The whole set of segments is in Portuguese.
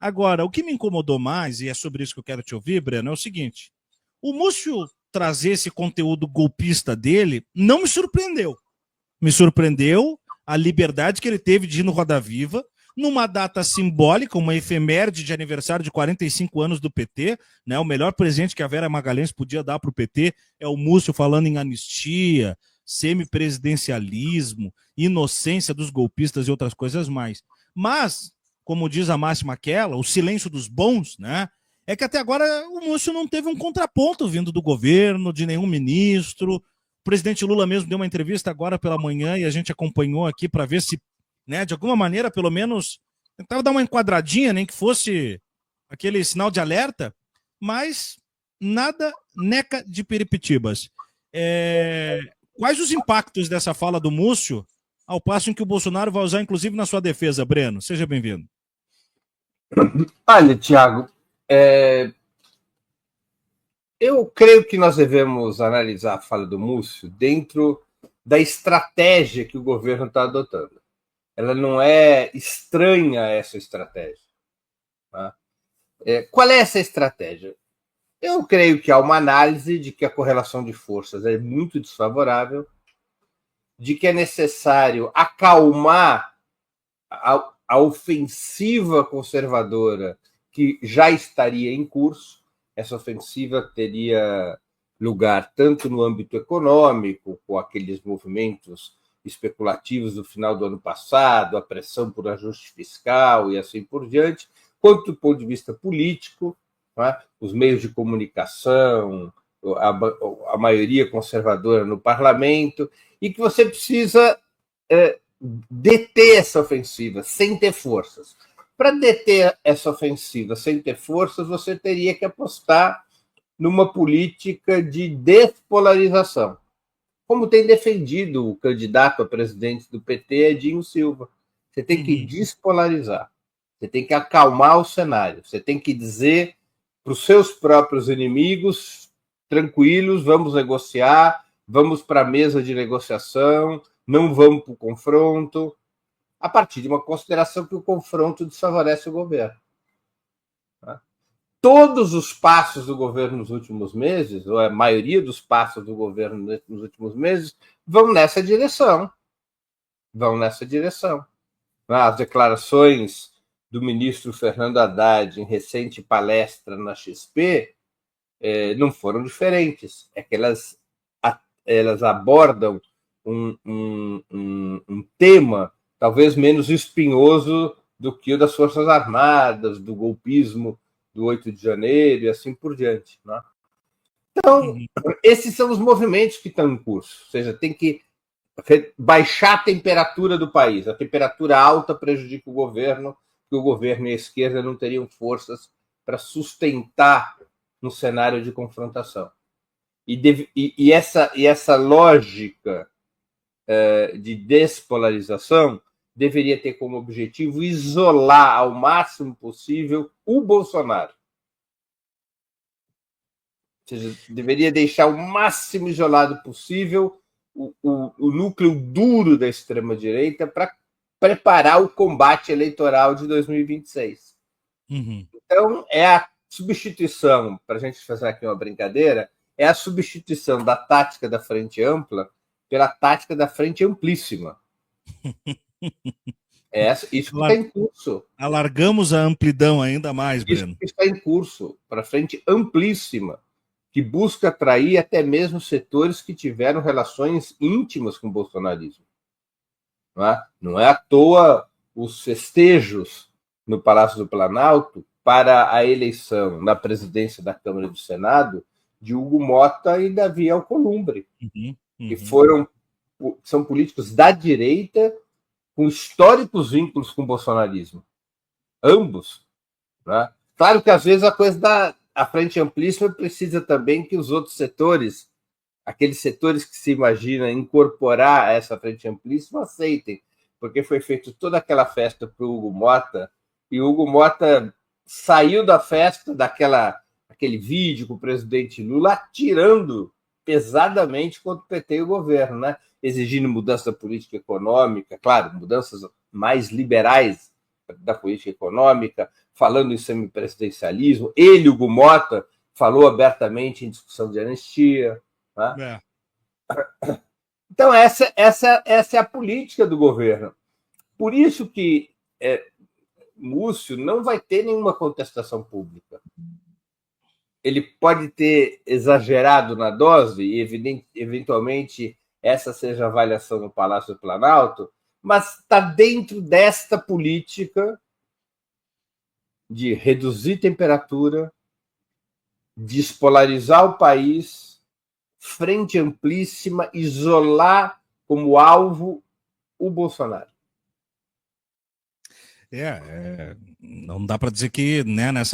Agora, o que me incomodou mais, e é sobre isso que eu quero te ouvir, Breno, é o seguinte: o Múcio trazer esse conteúdo golpista dele não me surpreendeu. Me surpreendeu a liberdade que ele teve de ir no Roda Viva, numa data simbólica, uma efeméride de aniversário de 45 anos do PT, né? O melhor presente que a Vera Magalhães podia dar para o PT é o Múcio falando em anistia, semipresidencialismo, inocência dos golpistas e outras coisas mais. Mas, como diz a máxima aquela, o silêncio dos bons, né? É que até agora o Múcio não teve um contraponto vindo do governo, de nenhum ministro. O presidente Lula mesmo deu uma entrevista agora pela manhã e a gente acompanhou aqui para ver se, né, de alguma maneira, pelo menos, tentava dar uma enquadradinha, nem que fosse aquele sinal de alerta, mas nada neca de peripetibas. Quais os impactos dessa fala do Múcio, ao passo em que o Bolsonaro vai usar, inclusive, na sua defesa, Breno? Seja bem-vindo. Olha, Tiago, eu creio que nós devemos analisar a fala do Múcio dentro da estratégia que o governo está adotando. Ela não é estranha a essa estratégia. Tá? Qual é essa estratégia? Eu creio que há uma análise de que a correlação de forças é muito desfavorável, de que é necessário acalmar a ofensiva conservadora que já estaria em curso. Essa ofensiva teria lugar tanto no âmbito econômico, com aqueles movimentos especulativos do final do ano passado, a pressão por ajuste fiscal e assim por diante, quanto do ponto de vista político, né? Os meios de comunicação, a maioria conservadora no parlamento, e que você precisa deter essa ofensiva sem ter forças. Para deter essa ofensiva sem ter forças, você teria que apostar numa política de despolarização, como tem defendido o candidato a presidente do PT, Edinho Silva. Você tem que despolarizar, você tem que acalmar o cenário, você tem que dizer para os seus próprios inimigos, tranquilos, vamos negociar, vamos para a mesa de negociação, não vamos para o confronto, a partir de uma consideração que o confronto desfavorece o governo. Todos os passos do governo nos últimos meses, ou a maioria dos passos do governo nos últimos meses, vão nessa direção. As declarações do ministro Fernando Haddad em recente palestra na XP não foram diferentes. É que elas abordam um tema talvez menos espinhoso do que o das Forças Armadas, do golpismo do 8 de janeiro e assim por diante. Né? Então, esses são os movimentos que estão em curso. Ou seja, tem que baixar a temperatura do país. A temperatura alta prejudica o governo, porque o governo e a esquerda não teriam forças para sustentar um cenário de confrontação. E essa lógica de despolarização deveria ter como objetivo isolar ao máximo possível o Bolsonaro. Ou seja, deveria deixar o máximo isolado possível o núcleo duro da extrema-direita para preparar o combate eleitoral de 2026. Então, é a substituição, para a gente fazer aqui uma brincadeira, é a substituição da tática da frente ampla pela tática da frente amplíssima. Isso que está em curso. Alargamos a amplidão ainda mais, Breno. Isso que está em curso, para frente amplíssima, que busca atrair até mesmo setores que tiveram relações íntimas com o bolsonarismo. Não é à toa os festejos no Palácio do Planalto para a eleição na presidência da Câmara e do Senado de Hugo Mota e Davi Alcolumbre, que são políticos da direita com históricos vínculos com o bolsonarismo. Ambos. Né? Claro que, às vezes, a coisa da frente amplíssima precisa também que os outros setores, aqueles setores que se imagina incorporar a essa frente amplíssima, aceitem, porque foi feita toda aquela festa para o Hugo Mota, e o Hugo Mota saiu da festa, aquele vídeo com o presidente Lula atirando pesadamente contra o PT e o governo, né? Exigindo mudança da política econômica, claro, mudanças mais liberais da política econômica, falando em semipresidencialismo. Ele, Hugo Mota, falou abertamente em discussão de anistia. Né? Então, essa é a política do governo. Por isso que Múcio não vai ter nenhuma contestação pública. Ele pode ter exagerado na dose, e eventualmente essa seja a avaliação no Palácio do Planalto, mas está dentro desta política de reduzir temperatura, despolarizar o país, frente amplíssima, isolar como alvo o Bolsonaro. Não dá para dizer que, né, na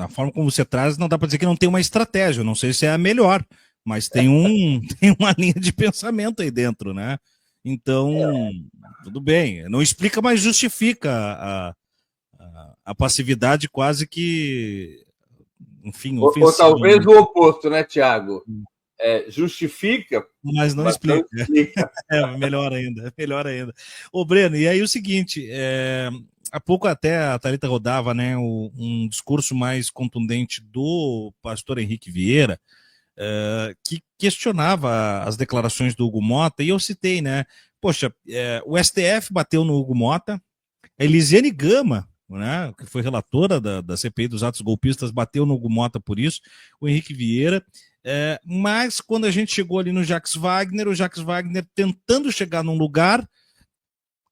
forma como você traz, não dá para dizer que não tem uma estratégia. Não sei se é a melhor, mas tem uma linha de pensamento aí dentro, né? Então, tudo bem. Não explica, mas justifica a passividade quase que, enfim, ofensiva. Ou talvez o oposto, né, Tiago? Justifica, mas não explica. Melhor ainda. Ô, Breno, e aí o seguinte, há pouco até a Thalita rodava, né, um discurso mais contundente do pastor Henrique Vieira, que questionava as declarações do Hugo Mota, e eu citei, né, poxa, o STF bateu no Hugo Mota, a Elisiane Gama, né, que foi relatora da CPI dos atos golpistas, bateu no Hugo Mota por isso, o Henrique Vieira, mas quando a gente chegou ali no Jacques Wagner, o Jacques Wagner tentando chegar num lugar,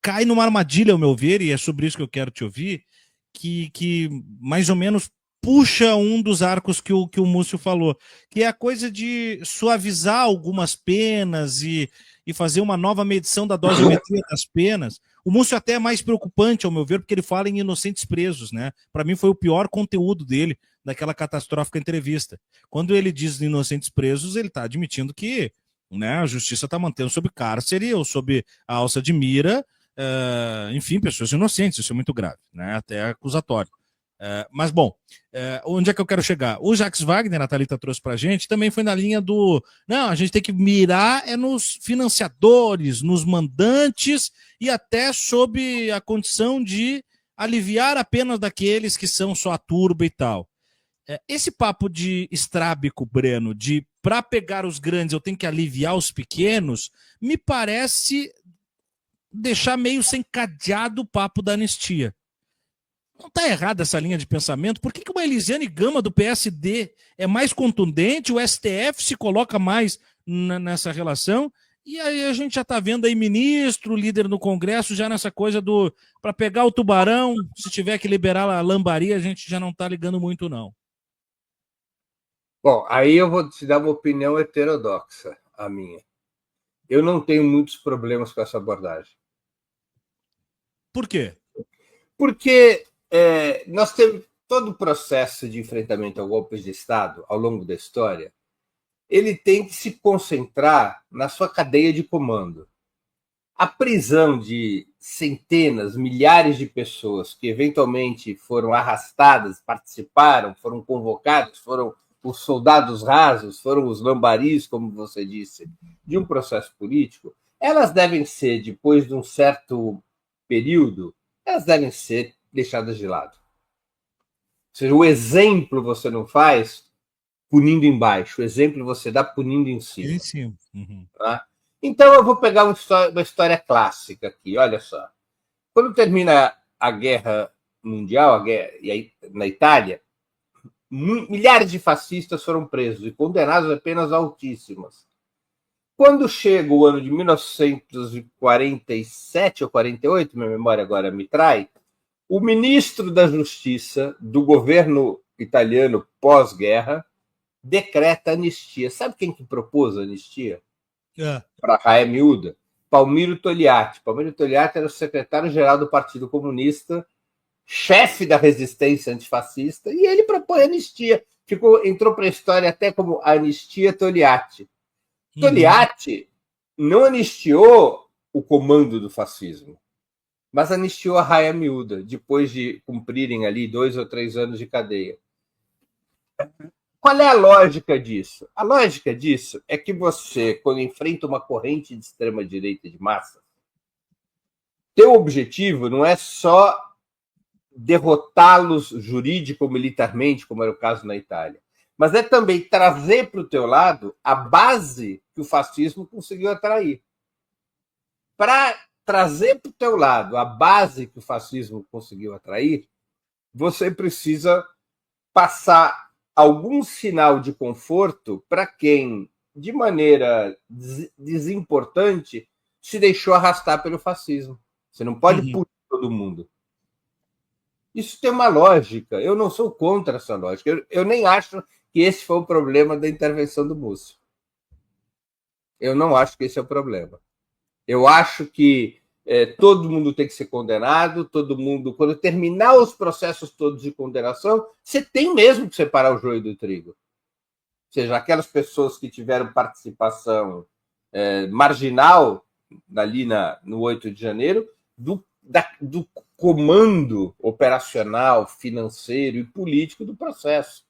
cai numa armadilha, ao meu ver, e é sobre isso que eu quero te ouvir, que mais ou menos puxa um dos arcos que o Múcio falou, que é a coisa de suavizar algumas penas e fazer uma nova medição da dosimetria das penas. O Múcio até é mais preocupante, ao meu ver, porque ele fala em inocentes presos, né? Para mim foi o pior conteúdo dele, daquela catastrófica entrevista. Quando ele diz inocentes presos, ele está admitindo que, né, a justiça está mantendo sob cárcere ou sob a alça de mira, enfim, pessoas inocentes. Isso é muito grave, né? Até acusatório. Mas, bom, onde é que eu quero chegar? O Jacques Wagner, a Thalita trouxe para a gente, também foi na linha do... Não, a gente tem que mirar nos financiadores, nos mandantes e até sob a condição de aliviar a pena daqueles que são só a turba e tal. Esse papo de estrábico, Breno, de para pegar os grandes eu tenho que aliviar os pequenos, me parece deixar meio sem cadeado o papo da anistia. Não está errada essa linha de pensamento? Por que uma Elisiane Gama do PSD é mais contundente, o STF se coloca mais nessa relação, e aí a gente já está vendo aí ministro, líder no Congresso, já nessa coisa do para pegar o tubarão, se tiver que liberar a lambaria, a gente já não está ligando muito, não. Bom, aí eu vou te dar uma opinião heterodoxa, a minha. Eu não tenho muitos problemas com essa abordagem. Por quê? Porque nós temos todo o processo de enfrentamento a golpes de Estado ao longo da história, ele tem que se concentrar na sua cadeia de comando. A prisão de centenas, milhares de pessoas que eventualmente foram arrastadas, participaram, foram convocados, foram os soldados rasos, foram os lambaris, como você disse, de um processo político, elas devem ser, depois de um certo período, elas devem ser deixadas de lado. Ou seja, o exemplo você não faz punindo embaixo, o exemplo você dá punindo em cima. Sim. Uhum. Tá? Então eu vou pegar uma história clássica aqui, olha só. Quando termina a Guerra Mundial, na Itália, milhares de fascistas foram presos e condenados a penas altíssimas. Quando chega o ano de 1947 ou 48, minha memória agora me trai, o ministro da Justiça do governo italiano pós-guerra decreta anistia. Sabe quem que propôs a anistia? Para a raia miúda? Palmiro Togliatti. Palmiro Togliatti era o secretário-geral do Partido Comunista, chefe da resistência antifascista, e ele propõe anistia. Entrou para a história até como anistia Togliatti. Togliatti não anistiou o comando do fascismo, mas anistiou a raia miúda, depois de cumprirem ali 2 ou 3 anos de cadeia. Qual é a lógica disso? A lógica disso é que você, quando enfrenta uma corrente de extrema-direita de massa, teu objetivo não é só derrotá-los jurídico-militarmente, como era o caso na Itália, mas é também trazer para o teu lado a base que o fascismo conseguiu atrair. Para trazer para o teu lado a base que o fascismo conseguiu atrair, você precisa passar algum sinal de conforto para quem, de maneira desimportante, se deixou arrastar pelo fascismo. Você não pode punir todo mundo. Isso tem uma lógica. Eu não sou contra essa lógica. Eu nem acho que esse foi o problema da intervenção do Múcio. Eu não acho que esse é o problema. Eu acho que todo mundo tem que ser condenado, todo mundo, quando terminar os processos todos de condenação, você tem mesmo que separar o joio do trigo. Ou seja, aquelas pessoas que tiveram participação marginal ali no 8 de janeiro, do comando operacional, financeiro e político do processo.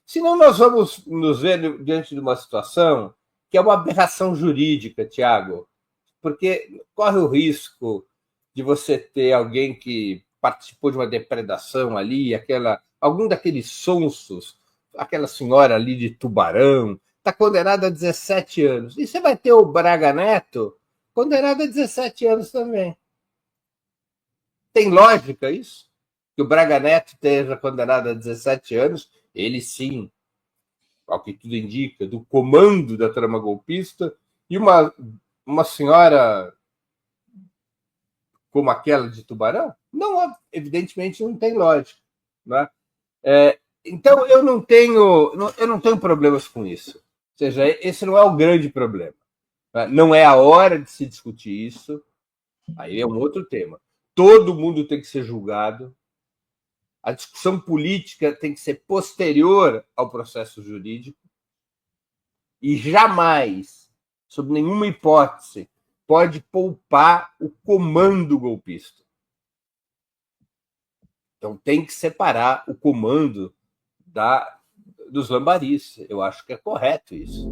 Senão nós vamos nos ver diante de uma situação que é uma aberração jurídica, Tiago, porque corre o risco de você ter alguém que participou de uma depredação ali, algum daqueles sonsos, aquela senhora ali de Tubarão, está condenada a 17 anos. E você vai ter o Braga Neto condenado a 17 anos também. Tem lógica isso? Que o Braga Neto esteja condenado a 17 anos, ele sim, ao que tudo indica, do comando da trama golpista, e uma senhora como aquela de Tubarão? Não, evidentemente não tem lógica. Né? Então eu não tenho problemas com isso. Ou seja, esse não é o grande problema. Né? Não é a hora de se discutir isso. Aí é um outro tema. Todo mundo tem que ser julgado. A discussão política tem que ser posterior ao processo jurídico. E jamais, sob nenhuma hipótese, pode poupar o comando golpista. Então tem que separar o comando dos lambaris. Eu acho que é correto isso.